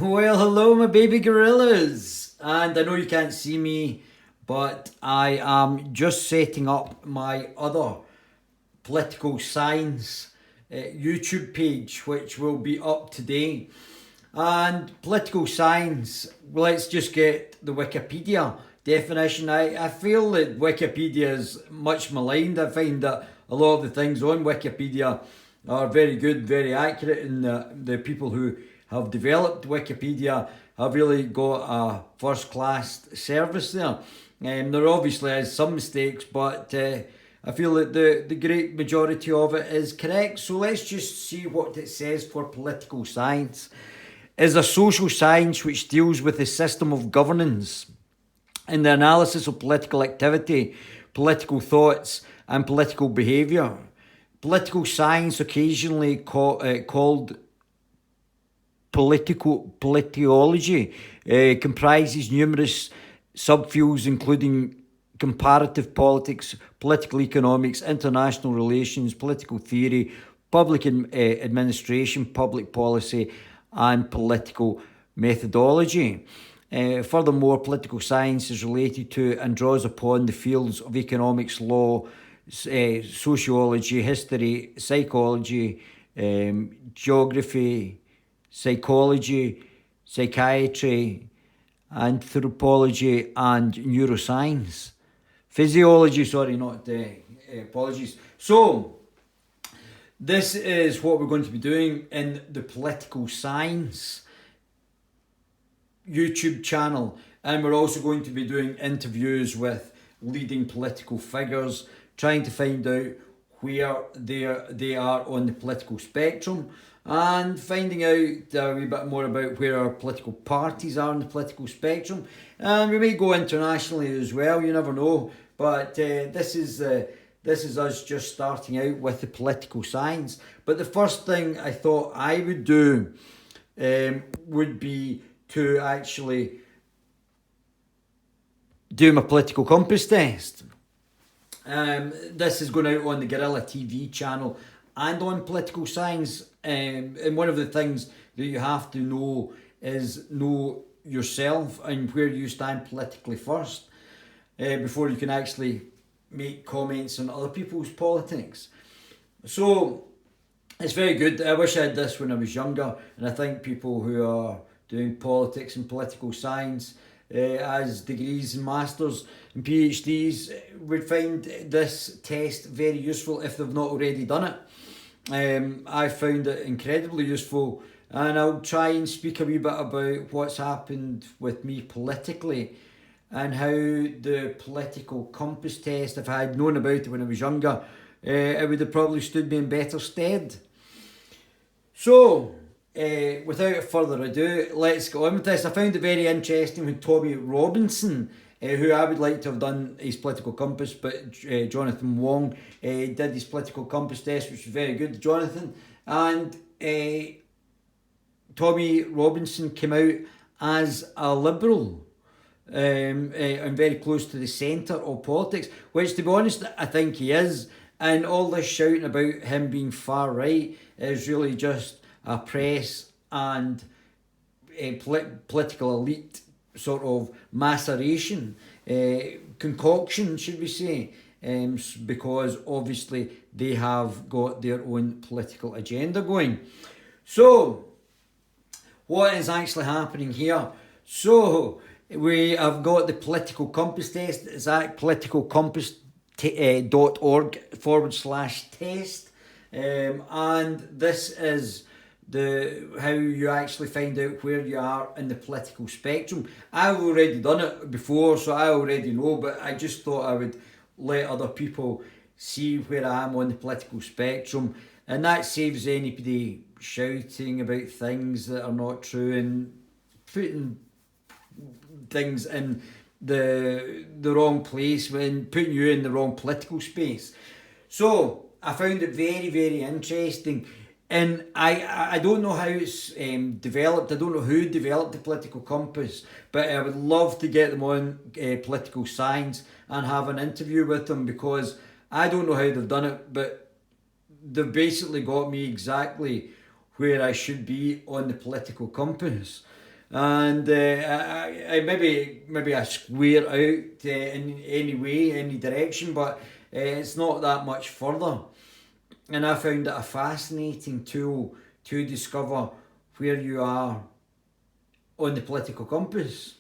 Well, hello, my baby gorillas. And I know you can't see me, but I am just setting up my other political science YouTube page, which will be up today. And political science, let's just get the Wikipedia definition. I feel that Wikipedia is much maligned. I find that a lot of the things on Wikipedia are very good, very accurate, and the people who have developed Wikipedia have really got a first class service there. There obviously is some mistakes, but I feel that the great majority of it is correct. So let's just see what it says for political science. Is a social science which deals with the system of governance and the analysis of political activity, political thoughts, and political behaviour. Political science, occasionally called politology, comprises numerous subfields including comparative politics, political economics, international relations, political theory, public administration, public policy, and political methodology. Furthermore, political science is related to and draws upon the fields of economics, law, sociology, history, psychology, geography, psychology, psychiatry, anthropology, and neuroscience. Physiology, sorry, not apologies. So, this is what we're going to be doing in the political science YouTube channel, and we're also going to be doing interviews with leading political figures, trying to find out where they are on the political spectrum, and finding out a wee bit more about where our political parties are on the political spectrum. And we may go internationally as well, you never know, but this is us just starting out with the political science. But the first thing I thought I would do would be to actually do my political compass test. This is going out on the Guerrilla TV channel and on political science. And one of the things that you have to know is know yourself and where you stand politically first before you can actually make comments on other people's politics. So it's very good. I wish I had this when I was younger, and I think people who are doing politics and political science as degrees and masters and PhDs would find this test very useful if they've not already done it. I found it incredibly useful, and I'll try and speak a wee bit about what's happened with me politically and how the political compass test, if I had known about it when I was younger, it would have probably stood me in better stead. So, without further ado, let's go on with this. I found it very interesting when Tommy Robinson, who I would like to have done his political compass, but Jonathan Wong did his political compass test, which was very good, Jonathan. And Tommy Robinson came out as a liberal. And very close to the centre of politics, which to be honest I think he is, and all this shouting about him being far right is really just a press and a political elite sort of maceration, concoction should we say, because obviously they have got their own political agenda going. So what is actually happening here? So we have got the political compass test. It's at politicalcompass.org/test. And this is how you actually find out where you are in the political spectrum. I've already done it before, so I already know, but I just thought I would let other people see where I am on the political spectrum, and that saves anybody shouting about things that are not true and putting things in the wrong place when putting you in the wrong political space. So I found it very, very interesting, and I don't know how it's developed. I don't know who developed the political compass, but I would love to get them on political science and have an interview with them, because I don't know how they've done it, but they've basically got me exactly where I should be on the political compass. and I maybe I square out in any way, any direction, but it's not that much further. And I found it a fascinating tool to discover where you are on the political compass.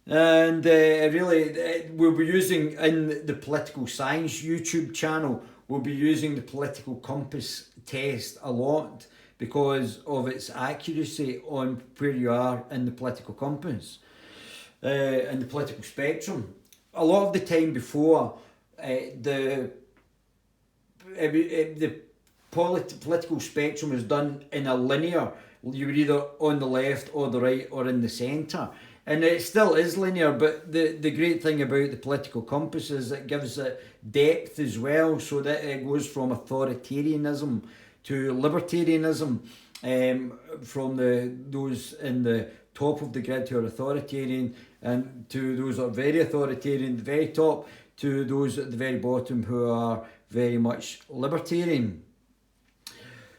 And really, we'll be using in the Political Science YouTube channel, we'll be using the political compass test a lot because of its accuracy on where you are in the political compass, in the political spectrum. A lot of the time before, the political spectrum is done in a linear. You were either on the left or the right or in the centre. And it still is linear, but the great thing about the political compass is it gives it depth as well, so that it goes from authoritarianism to libertarianism, from those in the top of the grid who are authoritarian, and to those that are very authoritarian, the very top, to those at the very bottom who are very much libertarian.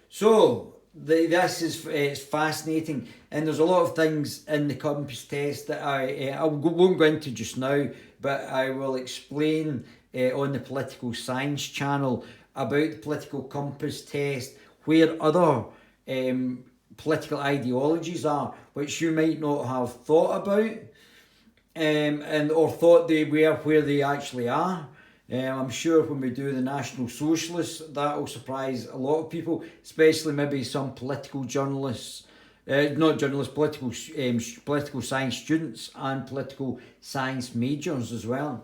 So this is it's fascinating, and there's a lot of things in the compass test that I won't go into just now, but I will explain on the Political Science channel about the political compass test, where other political ideologies are, which you might not have thought about, and or thought they were where they actually are. I'm sure when we do the National Socialists, that will surprise a lot of people, especially maybe some political journalists, not journalists, political science students and political science majors as well.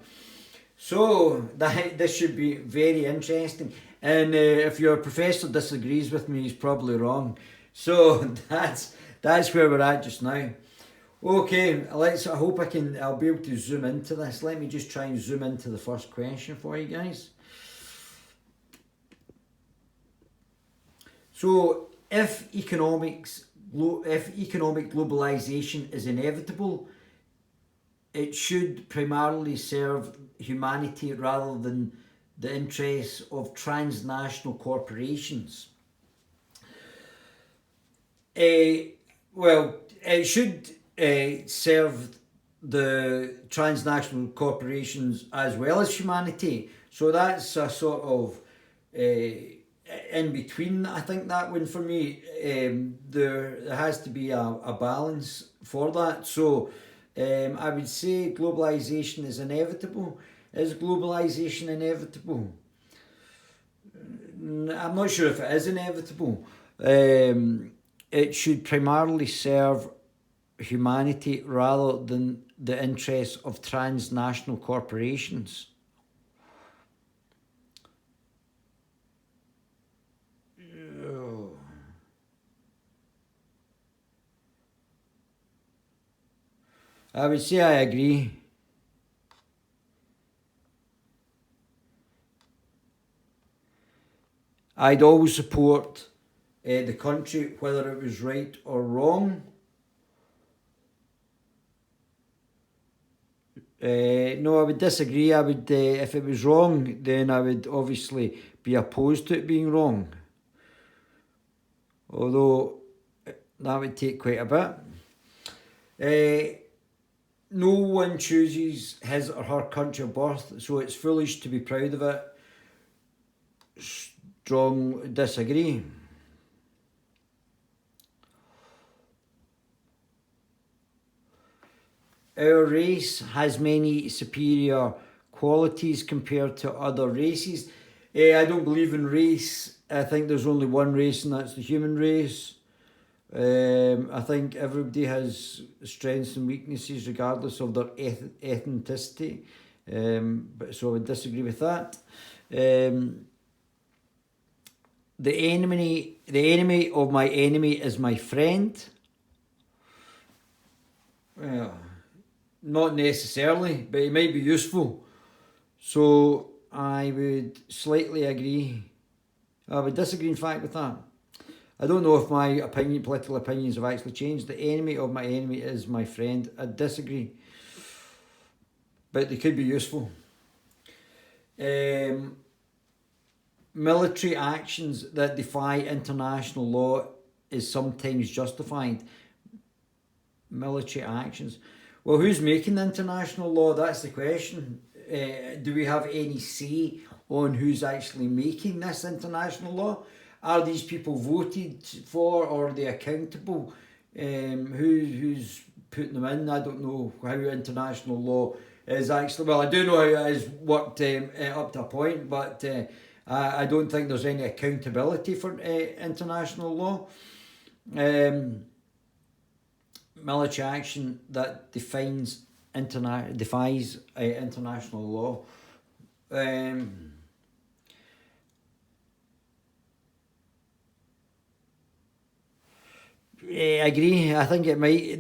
So this should be very interesting. And if your professor disagrees with me, he's probably wrong. So that's where we're at just now. Okay, I hope I'll be able to zoom into this. Let me just try and zoom into the first question for you guys. So, if economic globalization is inevitable, it should primarily serve humanity rather than the interests of transnational corporations. Well, it should serve the transnational corporations as well as humanity. So that's a sort of in between, I think, that one for me. There has to be a balance for that. So I would say globalization is inevitable. Is globalization inevitable? I'm not sure if it is inevitable. It should primarily serve humanity rather than the interests of transnational corporations. I would say I agree. I'd always support the country, whether it was right or wrong. No, I would disagree. I would, if it was wrong, then I would obviously be opposed to it being wrong. Although that would take quite a bit. No one chooses his or her country of birth, so it's foolish to be proud of it. Strong disagree. Our race has many superior qualities compared to other races. I don't believe in race. I think there's only one race, and that's the human race. I think everybody has strengths and weaknesses regardless of their ethnicity. So I would disagree with that. The enemy of my enemy is my friend. Well, not necessarily, but it might be useful. So I would slightly agree. I would disagree, in fact, with that. I don't know if my political opinions have actually changed. The enemy of my enemy is my friend. I disagree. But they could be useful. Military actions that defy international law is sometimes justified. military actions. Well, who's making the international law? That's the question. Do we have any say on who's actually making this international law? Are these people voted for, or are they accountable? Who's putting them in? I don't know how international law is actually. Well, I do know how it is worked up to a point, but I don't think there's any accountability for international law. Military action that defies international law. I agree. I think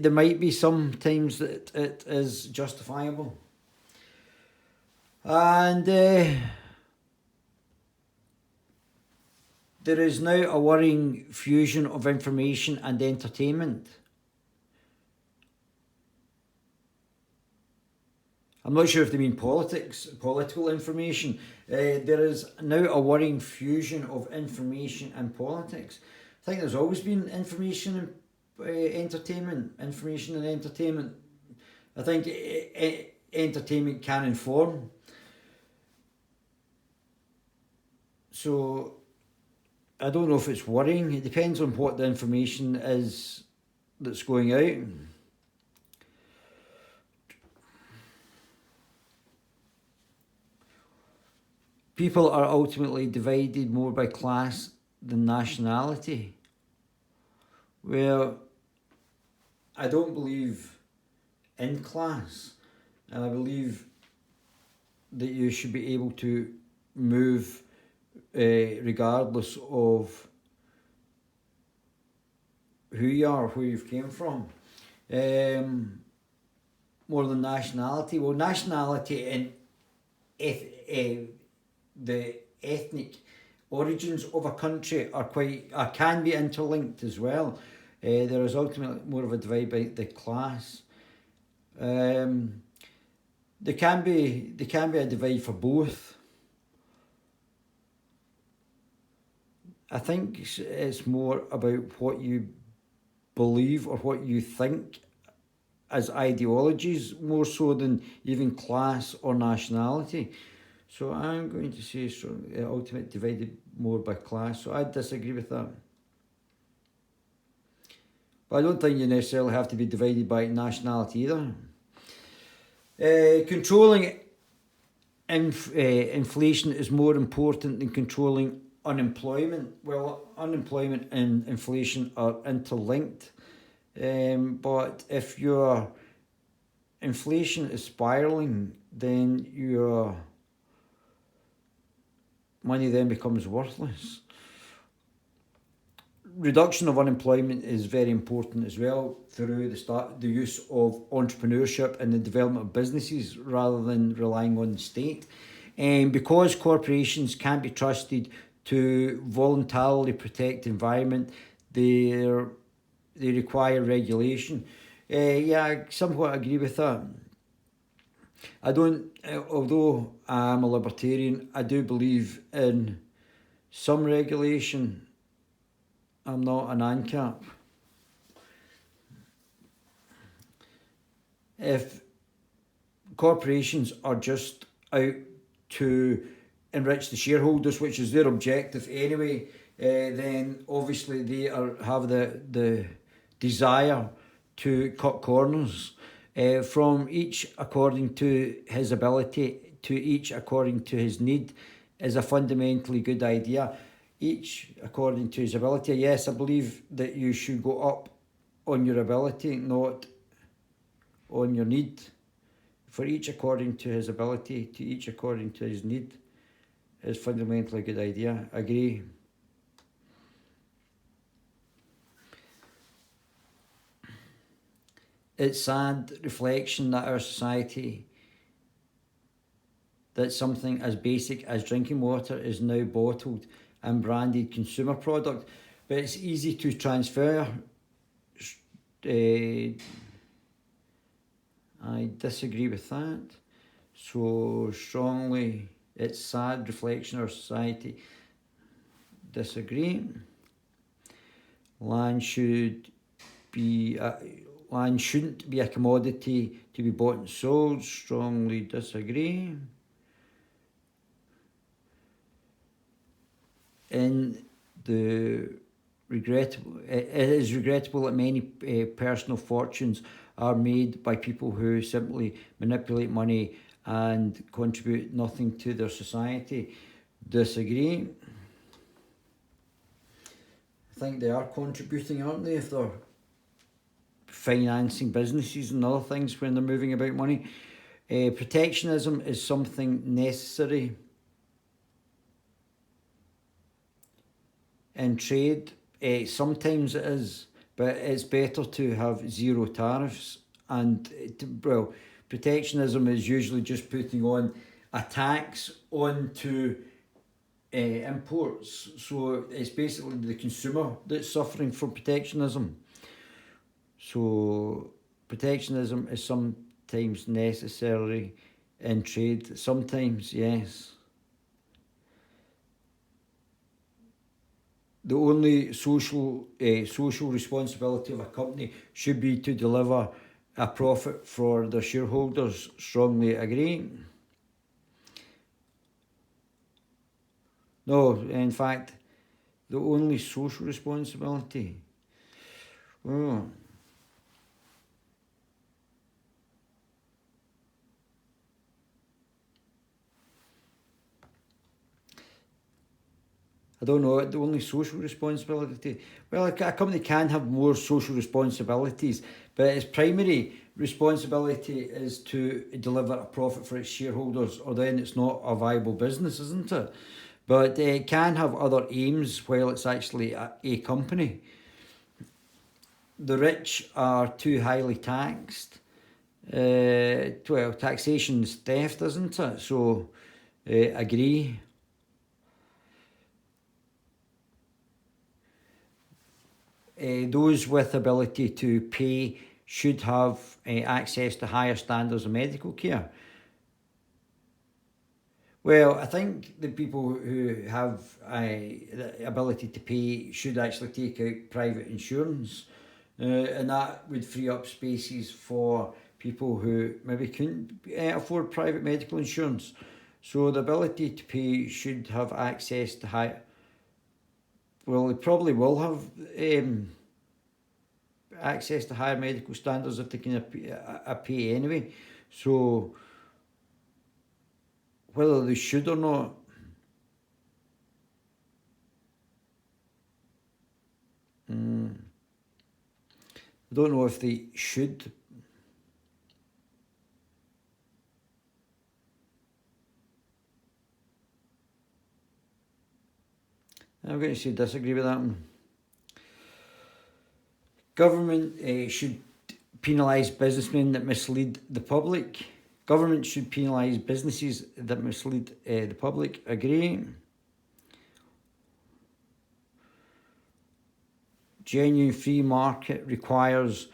there might be some times that it is justifiable. And there is now a worrying fusion of information and entertainment. I'm not sure if they mean political information. There is now a worrying fusion of information and politics. I think there's always been information and entertainment. Information and entertainment. I think entertainment can inform. So I don't know if it's worrying. It depends on what the information is that's going out. People are ultimately divided more by class than nationality. Well, I don't believe in class, and I believe that you should be able to move regardless of who you are, where you've came from. More than nationality. Well, nationality and the ethnic origins of a country can be interlinked as well. There is ultimately more of a divide by the class. There can be a divide for both. I think it's more about what you believe or what you think as ideologies, more so than even class or nationality. So I'm going to say ultimate divided more by class. So I disagree with that. But I don't think you necessarily have to be divided by nationality either. Controlling inflation is more important than controlling unemployment. Well, unemployment and inflation are interlinked. But if your inflation is spiralling, then your money then becomes worthless. Reduction of unemployment is very important as well through the use of entrepreneurship and the development of businesses rather than relying on the state. And because corporations can't be trusted to voluntarily protect the environment, they require regulation. I somewhat agree with that. Although I'm a libertarian, I do believe in some regulation. I'm not an ANCAP. If corporations are just out to enrich the shareholders, which is their objective anyway, then obviously they have the desire to cut corners. From each according to his ability, to each according to his need, is a fundamentally good idea. Each according to his ability. Yes, I believe that you should go up on your ability, not on your need. For each according to his ability, to each according to his need, is fundamentally a good idea. I agree. It's sad reflection that our society, that something as basic as drinking water is now bottled and branded consumer product. But it's easy to transfer. I disagree with that. So strongly, it's sad reflection of our society. Disagree. Land should be Land shouldn't be a commodity to be bought and sold. Strongly disagree. It is regrettable that many personal fortunes are made by people who simply manipulate money and contribute nothing to their society. Disagree. I think they are contributing, aren't they, if they're financing businesses and other things when they're moving about money. Protectionism is something necessary in trade. Sometimes it is, but it's better to have zero tariffs. And, protectionism is usually just putting on a tax onto imports. So it's basically the consumer that's suffering from protectionism. So protectionism is sometimes necessary in trade. Sometimes, yes. The only social responsibility of a company should be to deliver a profit for their shareholders. Strongly agree. No, in fact, the only social responsibility. Oh. I don't know, the only social responsibility. Well, a company can have more social responsibilities, but its primary responsibility is to deliver a profit for its shareholders, or then it's not a viable business, isn't it? But it can have other aims while it's actually a company. The rich are too highly taxed. Taxation is theft, isn't it? So, agree. Those with ability to pay should have access to higher standards of medical care. Well, I think the people who have the ability to pay should actually take out private insurance, and that would free up spaces for people who maybe couldn't afford private medical insurance. So the ability to pay should have access to high. Well, they probably will have access to higher medical standards if they can pay anyway. So whether they should or not, I don't know if they should. I'm going to say disagree with that one. Government should penalise businessmen that mislead the public. Government should penalise businesses that mislead the public. Agree. Genuine free market requires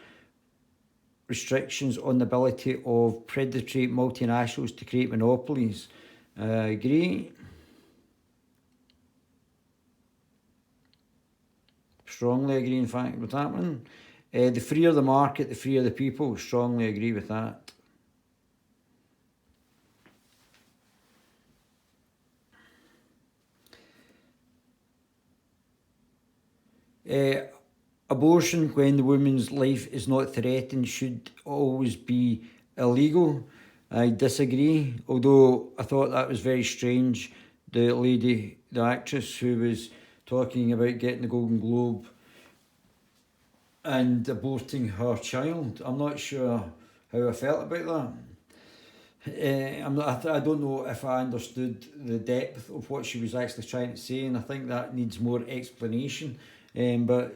restrictions on the ability of predatory multinationals to create monopolies. Agree. Strongly agree, in fact, with that one. The freer the market, the freer the people. Strongly agree with that. Abortion, when the woman's life is not threatened, should always be illegal. I disagree, although I thought that was very strange. The lady, the actress who was talking about getting the Golden Globe and aborting her child. I'm not sure how I felt about that. I don't know if I understood the depth of what she was actually trying to say, and I think that needs more explanation. But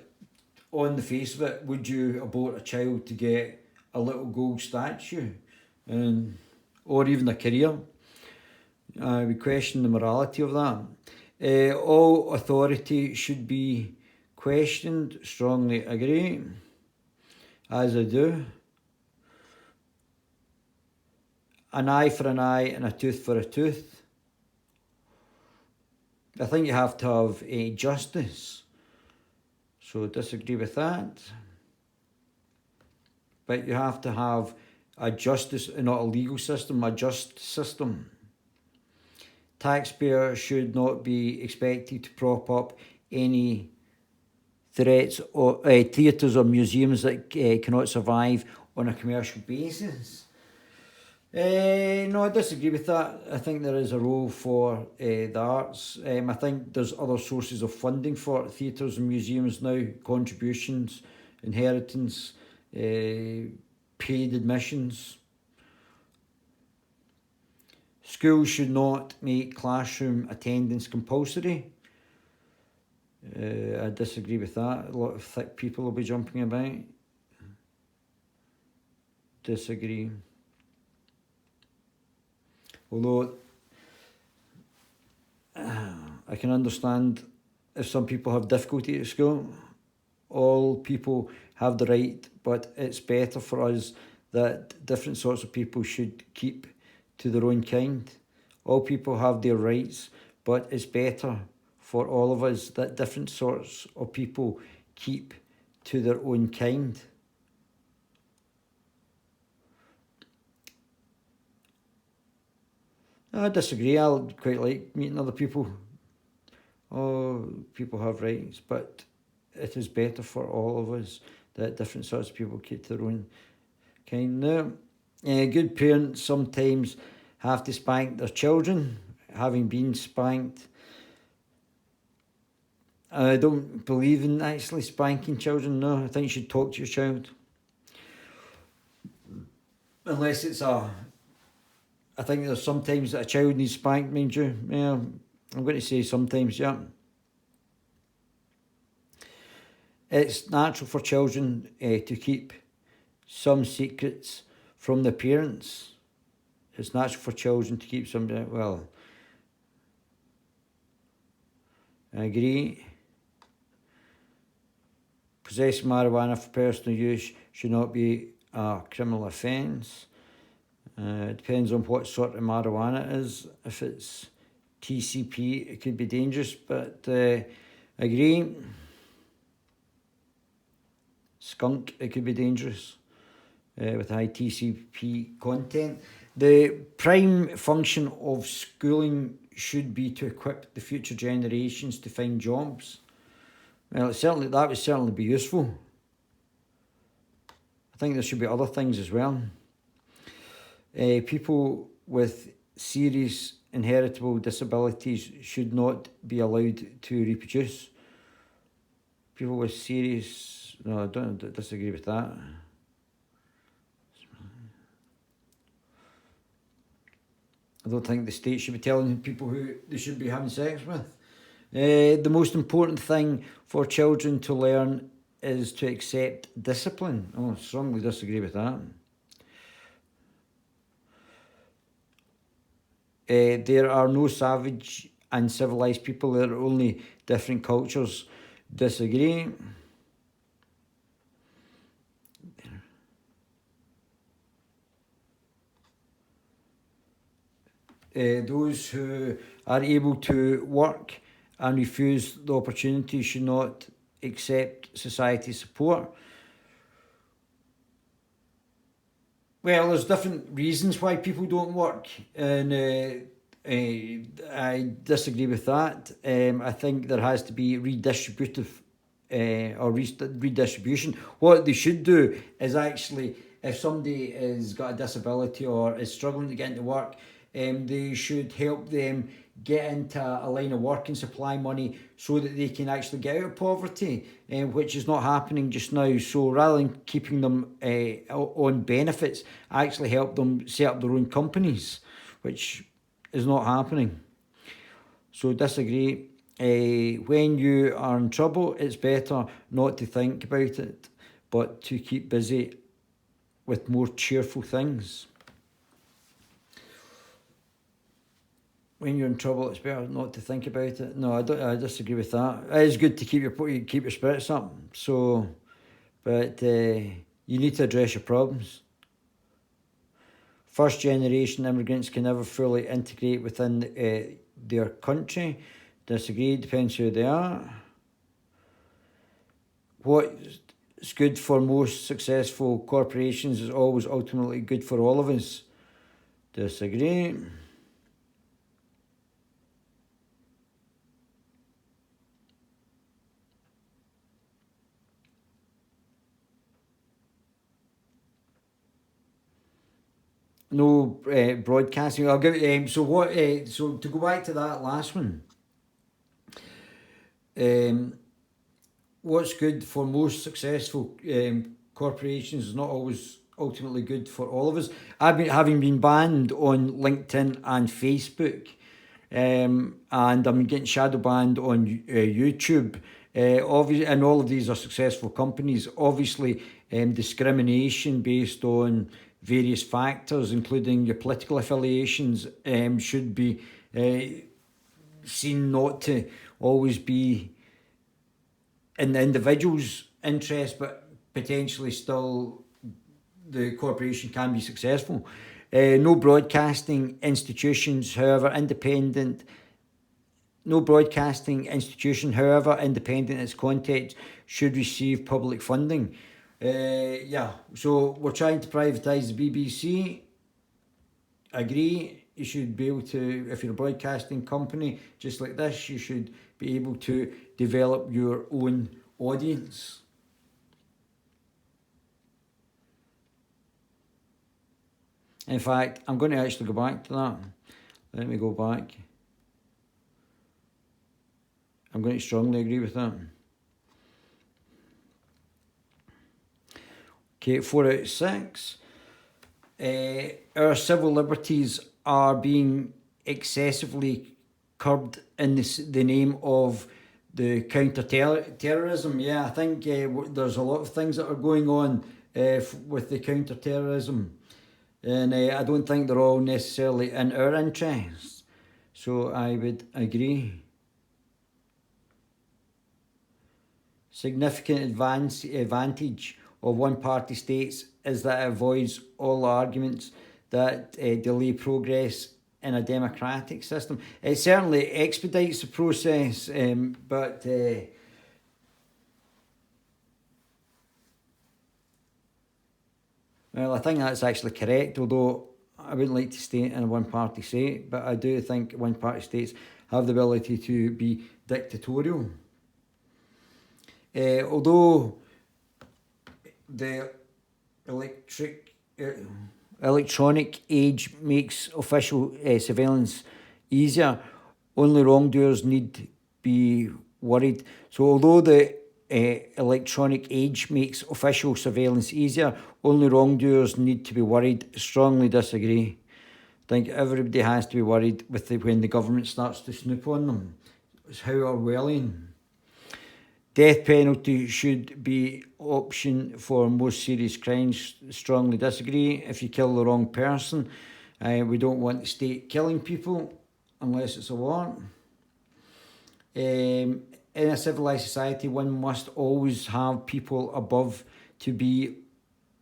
on the face of it, would you abort a child to get a little gold statue, or even a career? We question the morality of that. All authority should be questioned. Strongly agree, as I do. An eye for an eye and a tooth for a tooth. I think you have to have a justice. So disagree with that. but you have to have a justice, not a legal system, a just system. Taxpayers should not be expected to prop up any threats or theatres or museums that cannot survive on a commercial basis. No, I disagree with that. I think there is a role for the arts. I think there's other sources of funding for theatres and museums now, contributions, inheritance, paid admissions. Schools should not make classroom attendance compulsory. I disagree with that. A lot of thick people will be jumping about. Disagree. Although I can understand if some people have difficulty at school. All people have the right, but it's better for us that different sorts of people should keep to their own kind. All people have their rights, but it's better for all of us that different sorts of people keep to their own kind. I disagree. I quite like meeting other people. Oh, people have rights, but it is better for all of us that different sorts of people keep their own kind. Now, good parents sometimes have to spank their children, having been spanked. I don't believe in actually spanking children, no. I think you should talk to your child. Unless it's I think there's sometimes that a child needs spanked, mind you. Yeah, I'm going to say sometimes, yeah. It's natural for children to keep some secrets from their parents. It's natural for children to keep some, well, I agree. Possessing marijuana for personal use should not be a criminal offence. It depends on what sort of marijuana it is. If it's TCP, it could be dangerous, but I agree. Skunk, it could be dangerous with high TCP content. The prime function of schooling should be to equip the future generations to find jobs. Well, that would certainly be useful. I think there should be other things as well. People with serious inheritable disabilities should not be allowed to reproduce. People with serious... No, I don't disagree with that. I don't think the state should be telling people who they should be having sex with. The most important thing for children to learn is to accept discipline. Oh, I strongly disagree with that. There are no savage and civilized people. There are only different cultures. Disagree. Those who are able to work and refuse the opportunity should not accept society's support. Well, there's different reasons why people don't work, and I disagree with that. I think there has to be redistribution. What they should do is actually, if somebody has got a disability or is struggling to get into work, they should help them get into a line of work and supply money so that they can actually get out of poverty, which is not happening just now. So rather than keeping them on benefits, actually help them set up their own companies, which is not happening. So disagree. When you are in trouble, it's better not to think about it, but to keep busy with more cheerful things. When you're in trouble, it's better not to think about it. No, I disagree with that. It is good to keep your spirits up. So, but you need to address your problems. First generation immigrants can never fully integrate within their country. Disagree. Depends who they are. What What's good for most successful corporations is always ultimately good for all of us. Disagree. No broadcasting. I'll give. So what? So to go back to that last one. What's good for most successful corporations is not always ultimately good for all of us. Having been banned on LinkedIn and Facebook, and I'm getting shadow banned on YouTube. Obviously, and all of these are successful companies. Obviously, discrimination based on various factors, including your political affiliations, should be seen not to always be in the individual's interest, but potentially still the corporation can be successful. No broadcasting institutions, however independent its content, should receive public funding. So we're trying to privatise the BBC. Agree. You should be able to, if you're a broadcasting company, just like this, you should be able to develop your own audience. In fact, I'm going to actually go back to that. Let me go back. I'm going to strongly agree with that. Okay, 4 out of 6. Our civil liberties are being excessively curbed in the name of the counter-terrorism. Yeah, I think there's a lot of things that are going on with the counter-terrorism. And I don't think they're all necessarily in our interests. So I would agree. Significant advantage of one-party states is that it avoids all arguments that delay progress in a democratic system. It certainly expedites the process, but well, I think that's actually correct, although I wouldn't like to stay in a one-party state, but I do think one-party states have the ability to be dictatorial. Although the electronic age makes official surveillance easier, only wrongdoers need be worried. So although the electronic age makes official surveillance easier, only wrongdoers need to be worried. Strongly disagree. I think everybody has to be worried when the government starts to snoop on them. It's how Orwellian. Death penalty should be option for most serious crimes. Strongly disagree. If you kill the wrong person, we don't want the state killing people unless it's a war. In a civilised society, one must always have people above to be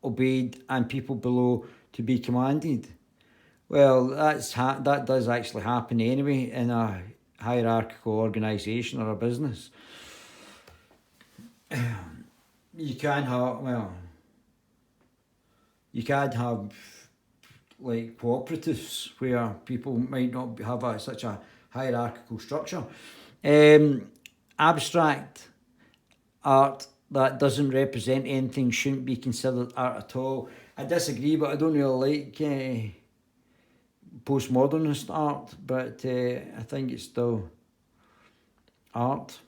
obeyed and people below to be commanded. Well, that does actually happen anyway in a hierarchical organisation or a business. You can have like cooperatives where people might not have such a hierarchical structure. Abstract art that doesn't represent anything shouldn't be considered art at all. I disagree, but I don't really like postmodernist art, but I think it's still art.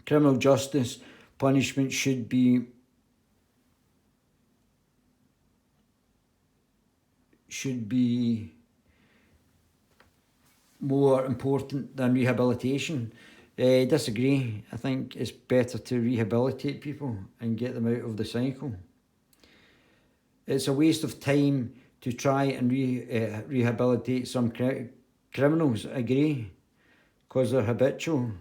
Criminal justice punishment should be more important than rehabilitation. Disagree. I think it's better to rehabilitate people and get them out of the cycle. It's a waste of time to try and rehabilitate some criminals. Agree, because they're habitual.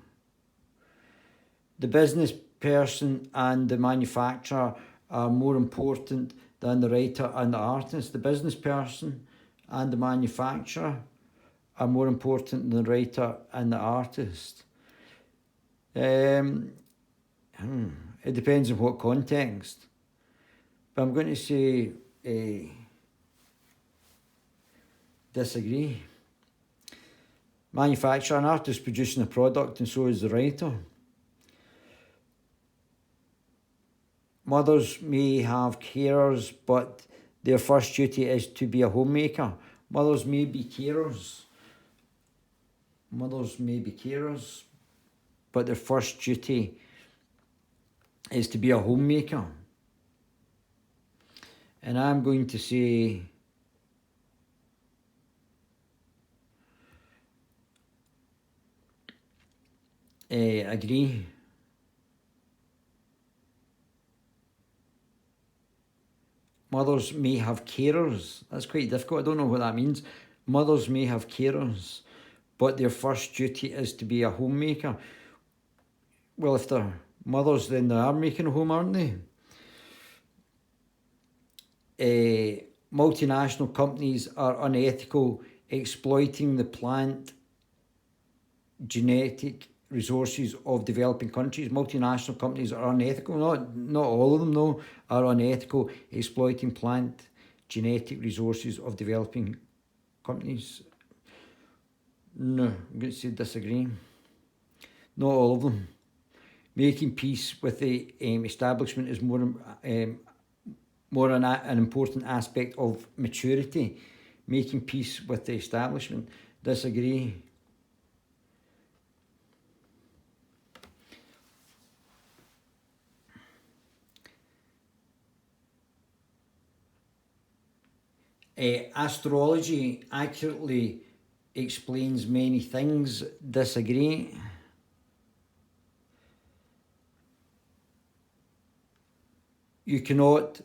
The business person and the manufacturer are more important than the writer and the artist. The business person and the manufacturer are more important than the writer and the artist. It depends on what context. But I'm going to say disagree. Manufacturer, an artist producing a product and so is the writer. Mothers may have carers, but their first duty is to be a homemaker. Mothers may be carers. Mothers may be carers, but their first duty is to be a homemaker. And I'm going to say agree. Mothers may have carers. That's quite difficult. I don't know what that means. Mothers may have carers, but their first duty is to be a homemaker. Well, if they're mothers, then they are making a home, aren't they? Multinational companies are unethical, exploiting the plant genetic resources of developing countries. Multinational companies are unethical. Not all of them, though, are unethical, exploiting plant genetic resources of developing countries. No, I'm going to say disagree. Not all of them. Making peace with the establishment is more an important aspect of maturity. Making peace with the establishment. Disagree. Astrology accurately explains many things. Disagree. You cannot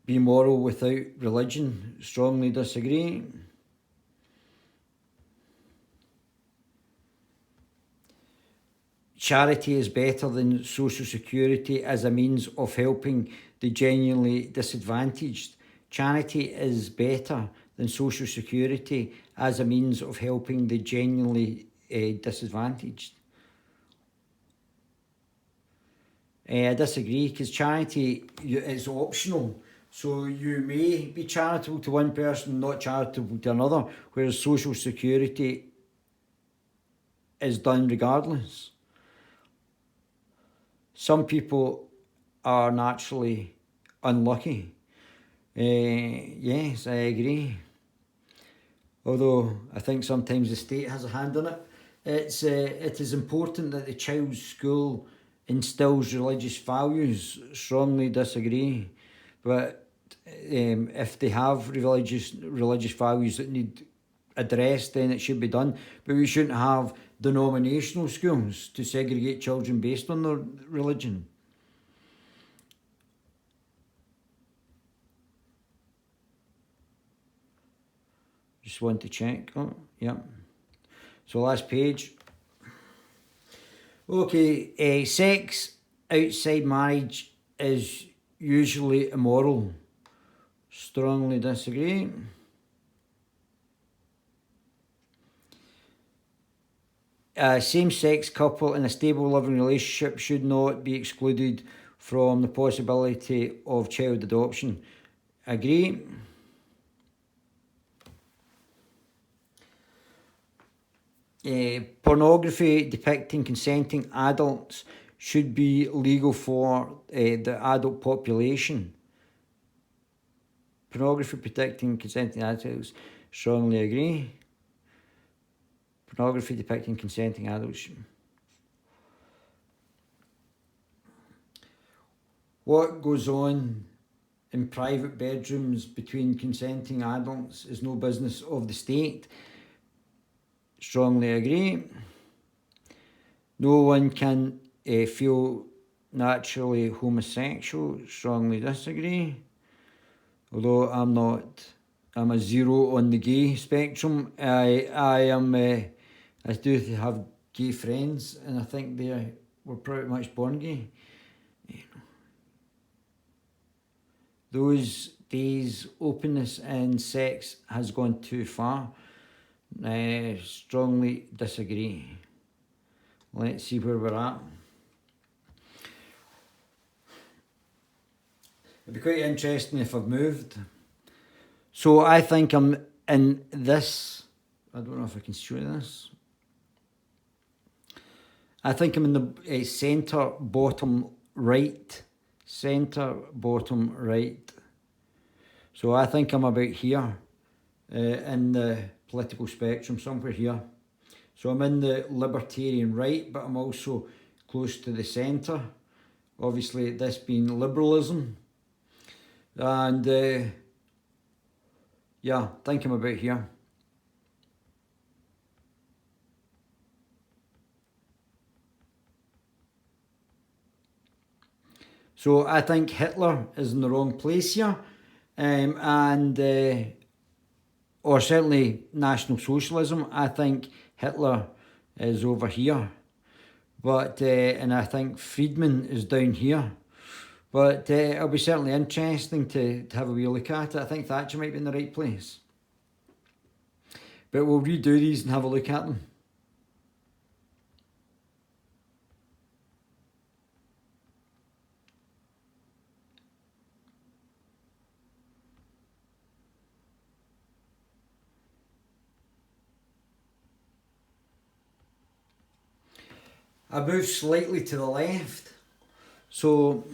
be moral without religion. Strongly disagree. Charity is better than social security as a means of helping the genuinely disadvantaged. Charity is better than social security as a means of helping the genuinely disadvantaged. I disagree, because charity is optional. So you may be charitable to one person, not charitable to another, whereas social security is done regardless. Some people are naturally unlucky. Yes, I agree. Although I think sometimes the state has a hand in it. It is important that the child's school instills religious values. Strongly disagree. But if they have religious values that need addressed, then it should be done. But we shouldn't have denominational schools to segregate children based on their religion. Just want to check. Oh, yeah. So last page. Okay, sex outside marriage is usually immoral. Strongly disagree. A same-sex couple in a stable living relationship should not be excluded from the possibility of child adoption. Agree. Pornography depicting consenting adults should be legal for the adult population. Pornography depicting consenting adults, strongly agree. Pornography depicting consenting adults. What goes on in private bedrooms between consenting adults is no business of the state. Strongly agree. No one can feel naturally homosexual. Strongly disagree. Although I'm a zero on the gay spectrum. I do have gay friends, and I think they were pretty much born gay. Those days, openness in sex has gone too far. Strongly disagree. Let's see where we're at. It'd be quite interesting if I've moved. So I think I'm in this. I don't know if I can show this. I think I'm in the centre bottom right. Centre bottom right. So I think I'm about here in the political spectrum, somewhere here. So I'm in the libertarian right, but I'm also close to the centre. Obviously, this being liberalism. And yeah, I think I'm about here. So I think Hitler is in the wrong place here, or certainly National Socialism. I think Hitler is over here, but and I think Friedman is down here. But it'll be certainly interesting to have a wee look at it. I think Thatcher might be in the right place. But we'll redo these and have a look at them. I moved slightly to the left. So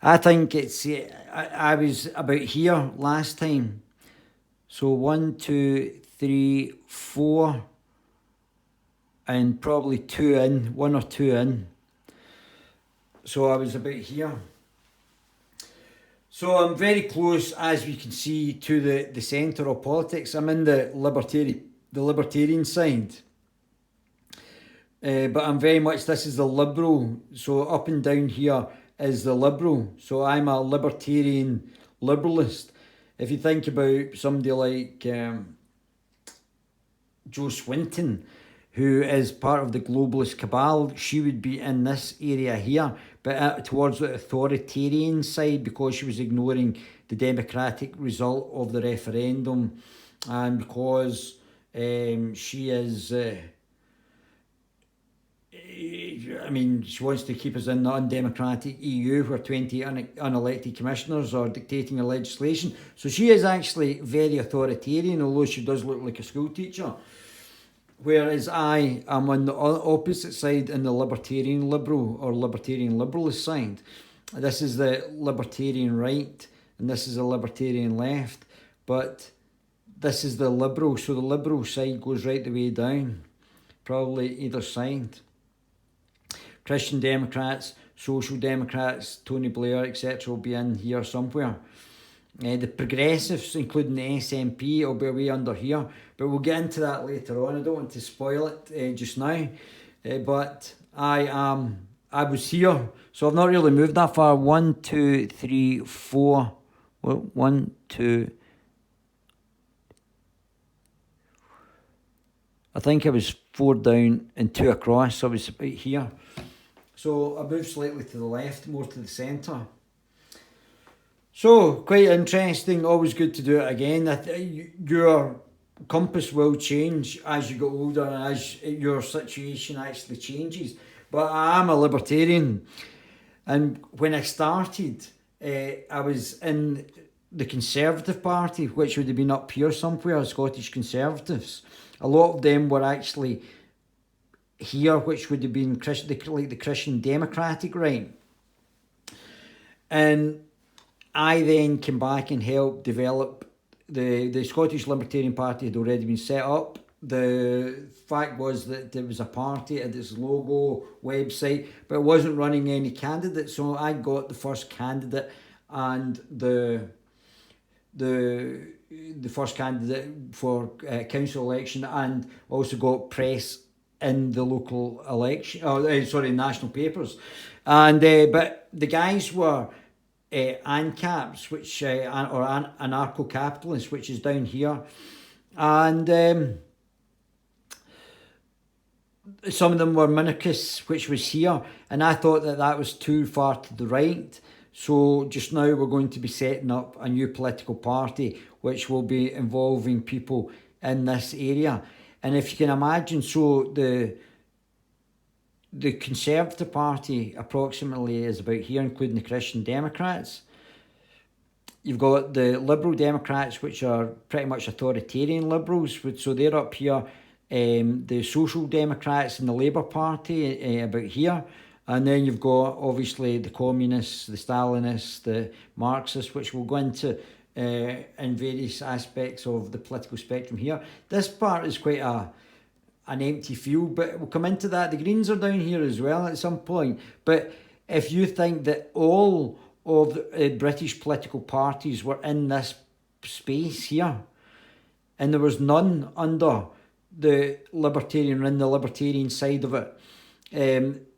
I think it's, I was about here last time. So 1, 2, 3, 4, and probably 2 in, 1 or 2 in. So I was about here. So I'm very close, as we can see, to the centre of politics. I'm in the libertarian side. But I'm very much, this is the liberal, so up and down here is the liberal. So I'm a libertarian liberalist. If you think about somebody like Jo Swinton, who is part of the globalist cabal, she would be in this area here, but towards the authoritarian side, because she was ignoring the democratic result of the referendum, and because she is... she wants to keep us in the undemocratic EU where 20 unelected commissioners are dictating the legislation. So she is actually very authoritarian, although she does look like a school teacher. Whereas I am on the opposite side, in the libertarian liberal or libertarian liberalist side. This is the libertarian right and this is the libertarian left. But this is the liberal, so the liberal side goes right the way down. Probably either side. Christian Democrats, Social Democrats, Tony Blair, etc. will be in here somewhere. The Progressives, including the SNP, will be way under here. But we'll get into that later on. I don't want to spoil it just now. But I was here, so I've not really moved that far. 1, 2, 3, 4. 1, 2. I think I was 4 down and 2 across, so I was about here. So I moved slightly to the left, more to the centre. So, quite interesting, always good to do it again. Your compass will change as you get older and as your situation actually changes. But I am a libertarian. And when I started, I was in the Conservative Party, which would have been up here somewhere, Scottish Conservatives. A lot of them were actually here, which would have been like the Christian Democratic right. And I then came back and helped develop the Scottish Libertarian Party had already been set up. The fact was that there was a party, it had its logo, website, but it wasn't running any candidates. So I got the first candidate and the first candidate for council election, and also got press in the local election, national papers. And but the guys were ANCAPs, which or anarcho-capitalists, which is down here, and some of them were minarchists, which was here, and I thought that was too far to the right. So just now we're going to be setting up a new political party which will be involving people in this area. And if you can imagine, so the Conservative Party approximately is about here, including the Christian Democrats. You've got the Liberal Democrats, which are pretty much authoritarian liberals, so they're up here. The Social Democrats and the Labour Party about here. And then you've got, obviously, the Communists, the Stalinists, the Marxists, which we'll go into in various aspects of the political spectrum here. This part is quite an empty field, but we'll come into that. The Greens are down here as well at some point. But if you think that all of the British political parties were in this space here, and there was none under the Libertarian, in the Libertarian side of it,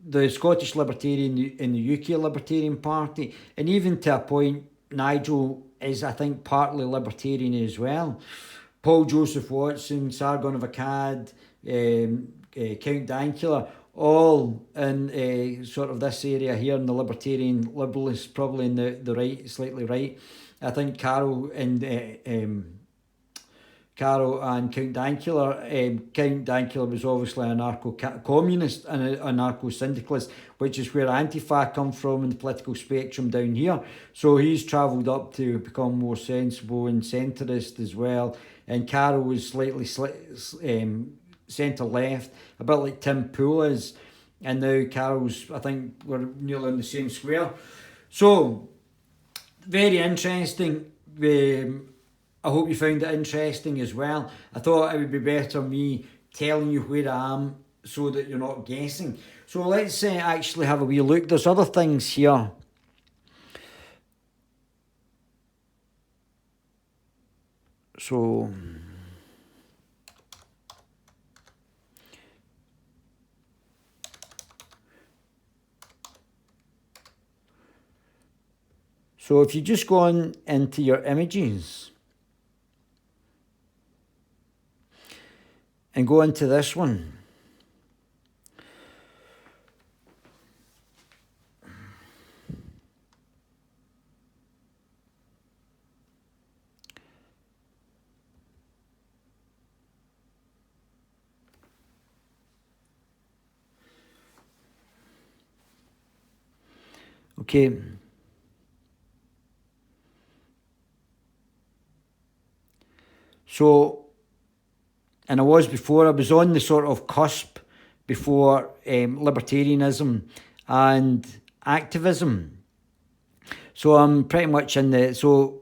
the Scottish Libertarian and the UK Libertarian Party, and even to a point, Nigel is, I think, partly Libertarian as well. Paul Joseph Watson, Sargon of Akkad, Count Dankula, all in sort of this area here in the Libertarian Liberalists, probably in the right, slightly right. I think Carroll and Count Dankula. Count Dankula was obviously an anarcho-communist and an anarcho-syndicalist, which is where Antifa come from in the political spectrum down here. So he's travelled up to become more sensible and centrist as well. And Carroll was slightly centre-left, a bit like Tim Poole is. And now Carroll's, I think, we're nearly on the same square. So, very interesting. I hope you found it interesting as well. I thought it would be better me telling you where I am so that you're not guessing. So let's actually have a wee look. There's other things here. So if you just go on into your images and go into this one. Okay. So, and I was on the sort of cusp before libertarianism and activism. So I'm pretty much so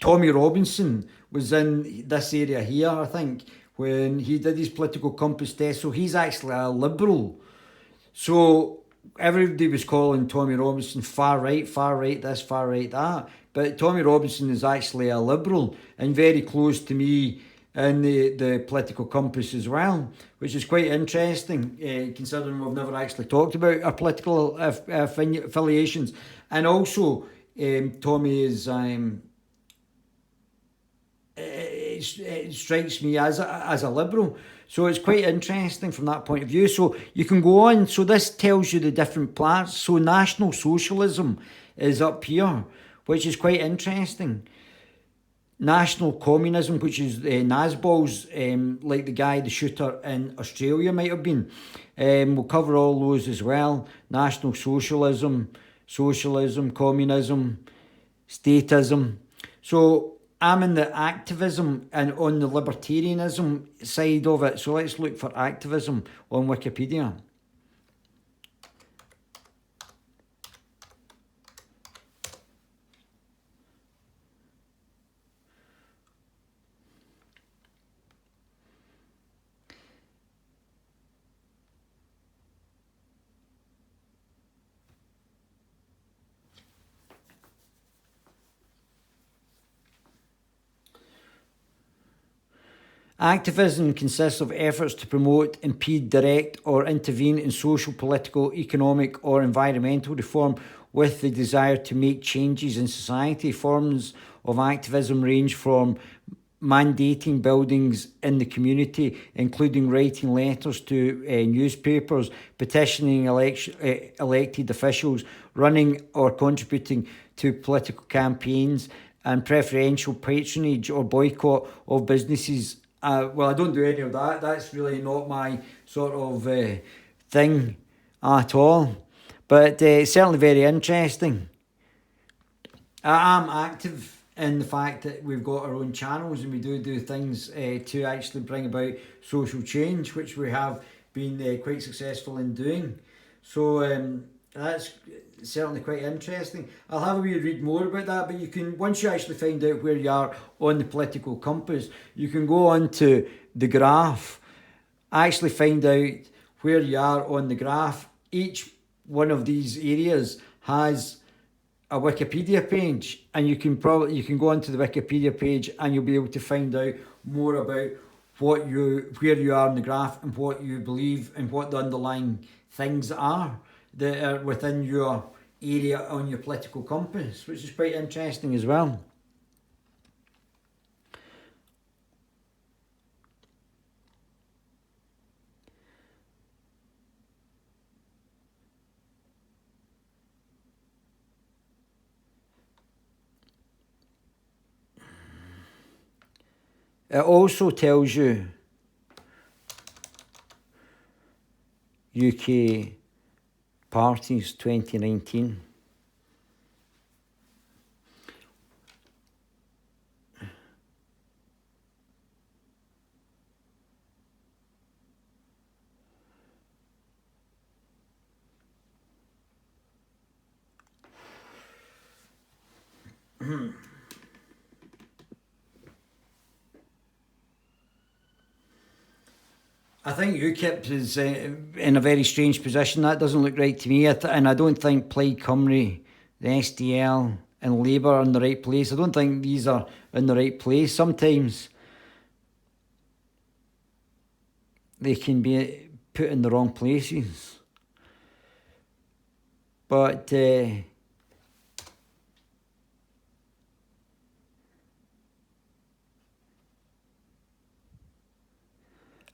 Tommy Robinson was in this area here, I think, when he did his political compass test. So he's actually a liberal. So everybody was calling Tommy Robinson far right this, far right that. But Tommy Robinson is actually a liberal and very close to me in the political compass as well, which is quite interesting, considering we've never actually talked about our political affiliations. And also, Tommy is... it strikes me as a liberal. So it's quite interesting from that point of view. So you can go on. So this tells you the different parts. So National Socialism is up here, which is quite interesting. National Communism, which is Nazbol's, like the shooter in Australia might have been. We'll cover all those as well. National Socialism, Communism, Statism. So I'm in the activism and on the libertarianism side of it. So let's look for activism on Wikipedia. Activism consists of efforts to promote, impede, direct or intervene in social, political, economic or environmental reform with the desire to make changes in society. Forms of activism range from mandating buildings in the community, including writing letters to newspapers, petitioning elected officials, running or contributing to political campaigns, and preferential patronage or boycott of businesses. Well, I don't do any of that. That's really not my sort of thing at all. But it's certainly very interesting. I am active in the fact that we've got our own channels and we do things to actually bring about social change, which we have been quite successful in doing. So that's certainly quite interesting. I'll have a wee read more about that, but you can, once you actually find out where you are on the political compass, you can go on to the graph, actually find out where you are on the graph. Each one of these areas has a Wikipedia page, and you can go onto the Wikipedia page and you'll be able to find out more about where you are on the graph and what you believe and what the underlying things are that are within your area on your political compass, which is quite interesting as well. It also tells you UK parties 2019. I think UKIP is in a very strange position. That doesn't look right to me. And I don't think Plaid Cymru, the SDL and Labour are in the right place. I don't think these are in the right place. Sometimes they can be put in the wrong places. But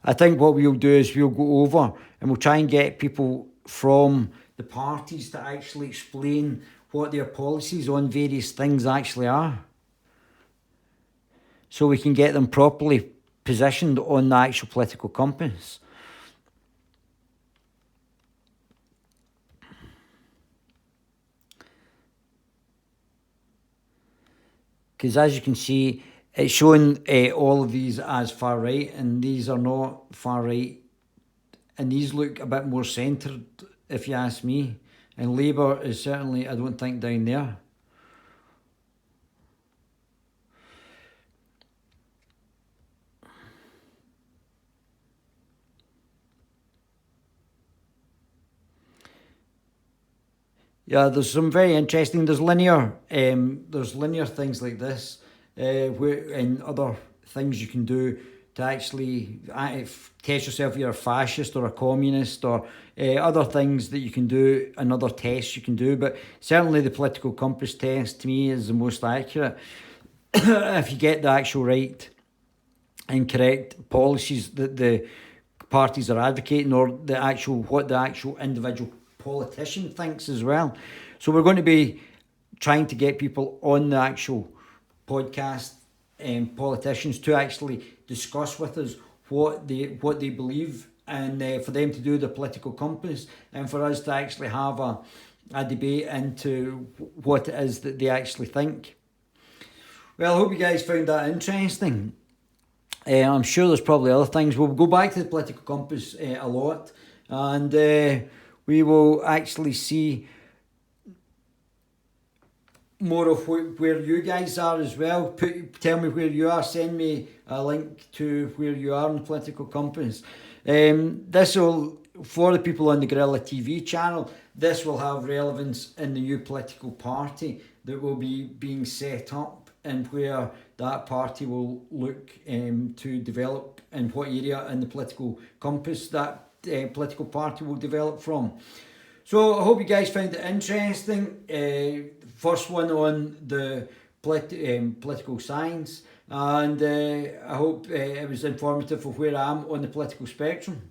I think what we'll do is we'll go over and we'll try and get people from the parties to actually explain what their policies on various things actually are, so we can get them properly positioned on the actual political compass. Because as you can see, it's showing all of these as far right, and these are not far right. And these look a bit more centred, if you ask me. And Labour is certainly, I don't think, down there. Yeah, there's some very interesting, there's linear things like this, and other things you can do to actually test yourself if you're a fascist or a communist, or other things that you can do, and other tests you can do. But certainly the political compass test to me is the most accurate. If you get the actual right and correct policies that the parties are advocating, or what the actual individual politician thinks as well. So we're going to be trying to get people on the actual podcast and politicians to actually discuss with us what they believe, and for them to do the political compass, and for us to actually have a debate into what it is that they actually think. Well, I hope you guys found that interesting. I'm sure there's probably other things. We'll go back to the political compass a lot, and we will actually see more of where you guys are as well. Tell me where you are. Send me a link to where you are on the political compass. This will, for the people on the Guerrilla TV channel, this will have relevance in the new political party that will be being set up, and where that party will look to develop, and what area in the political compass that political party will develop from. So I hope you guys found it interesting. First one on the political science, and I hope it was informative of where I am on the political spectrum.